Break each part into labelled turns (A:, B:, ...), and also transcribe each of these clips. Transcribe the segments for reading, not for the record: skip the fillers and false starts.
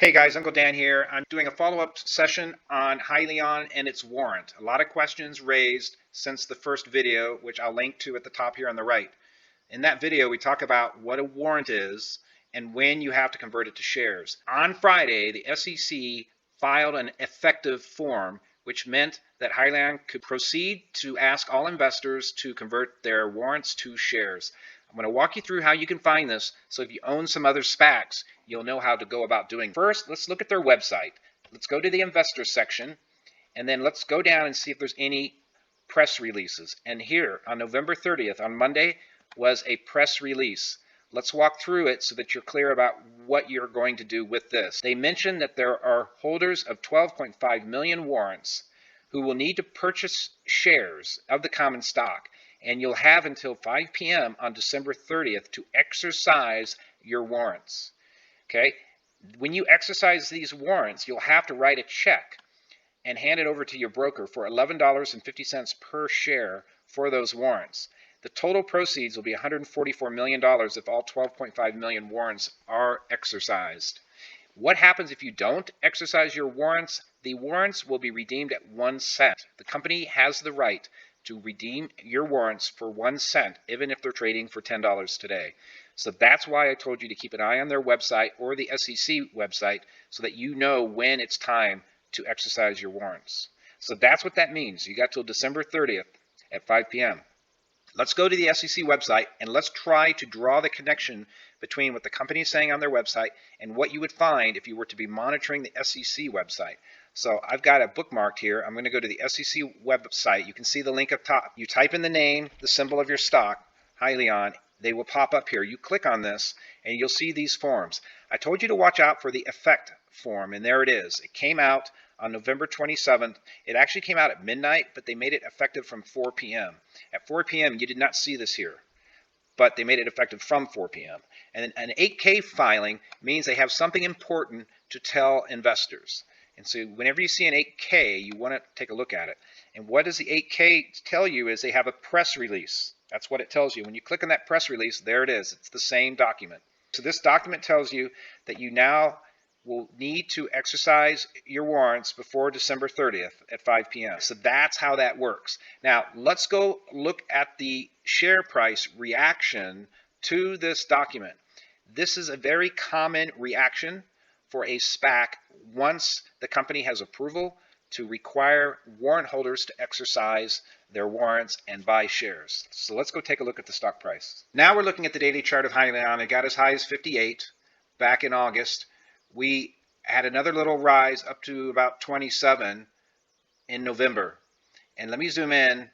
A: Hey guys, Uncle Dan here. I'm doing a follow-up session on Hyliion and its warrant. A lot of questions raised since the first video, which I'll link to at the top here on the right. In that video, we talk about what a warrant is and when you have to convert it to shares. On Friday, the SEC filed an effective form, which meant that Hyliion could proceed to ask all investors to convert their warrants to shares. I'm going to walk you through how you can find this, so if you own some other SPACs, you'll know how to go about doing it. First, let's look at their website. Let's go to the investor section, and then let's go down and see if there's any press releases. And here, on November 30th, on Monday, was a press release. Let's walk through it so that you're clear about what you're going to do with this. They mention that there are holders of 12.5 million warrants who will need to purchase shares of the common stock, and you'll have until 5 p.m. on December 30th to exercise your warrants. Okay? When you exercise these warrants, you'll have to write a check and hand it over to your broker for $11.50 per share for those warrants. The total proceeds will be $144 million if all 12.5 million warrants are exercised. What happens if you don't exercise your warrants? The warrants will be redeemed at 1 cent. The company has the right to redeem your warrants for 1 cent, even if they're trading for $10 today. So that's why I told you to keep an eye on their website or the SEC website so that you know when it's time to exercise your warrants. So that's what that means. You got till December 30th at 5 p.m. Let's go to the SEC website and let's try to draw the connection between what the company is saying on their website and what you would find if you were to be monitoring the SEC website. So I've got it bookmarked here. I'm going to go to the SEC website. You can see the link up top. You type in the name, the symbol of your stock, Hyliion. They will pop up here. You click on this and you'll see these forms. I told you to watch out for the effect form, and there it is. It came out on November 27th. It actually came out at midnight, but they made it effective from 4 p.m. At 4 p.m., you did not see this here, but they made it effective from 4 p.m. And an 8K filing means they have something important to tell investors. And so whenever you see an 8K, you want to take a look at it. And what does the 8K tell you is they have a press release. That's what it tells you. When you click on that press release, there it is. It's the same document. So this document tells you that you now will need to exercise your warrants before December 30th at 5 p.m. So that's how that works. Now, let's go look at the share price reaction to this document. This is a very common reaction for a SPAC once the company has approval to require warrant holders to exercise their warrants and buy shares. So let's go take a look at the stock price. Now we're looking at the daily chart of Hyliion. It got as high as 58 back in August. We had another little rise up to about 27 in November. And let me zoom in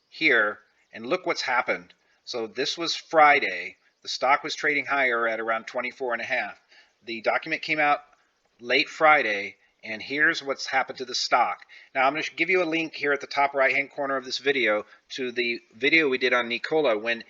A: here and look what's happened. So this was Friday. The stock was trading higher at around 24.5. The document came out late Friday, and here's what's happened to the stock. Now I'm going to give you a link here at the top right hand corner of this video to the video we did on NIKOLA when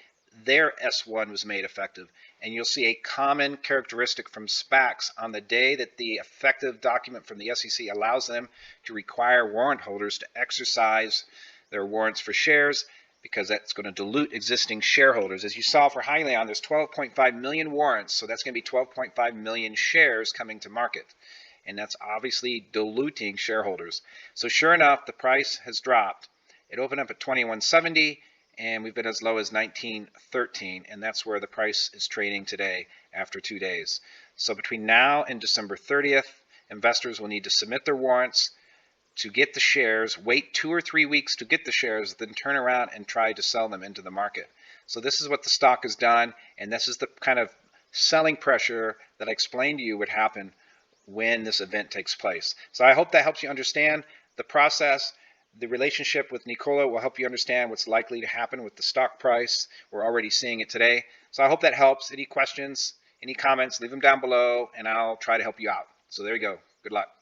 A: their S1 was made effective. And you'll see a common characteristic from SPACs on the day that the effective document from the SEC allows them to require warrant holders to exercise their warrants for shares, because that's going to dilute existing shareholders. As you saw for Hyliion, there's 12.5 million warrants, so that's going to be 12.5 million shares coming to market. And that's obviously diluting shareholders. So sure enough, the price has dropped. It opened up at 21.70. And we've been as low as 19.13, and that's where the price is trading today after 2 days. So between now and December 30th, investors will need to submit their warrants to get the shares, wait 2 or 3 weeks to get the shares, then turn around and try to sell them into the market. So this is what the stock has done, and this is the kind of selling pressure that I explained to you would happen when this event takes place. So I hope that helps you understand the process. The relationship with NIKOLA will help you understand what's likely to happen with the stock price. We're already seeing it today. So I hope that helps. Any questions, any comments, leave them down below, and I'll try to help you out. So there you go. Good luck.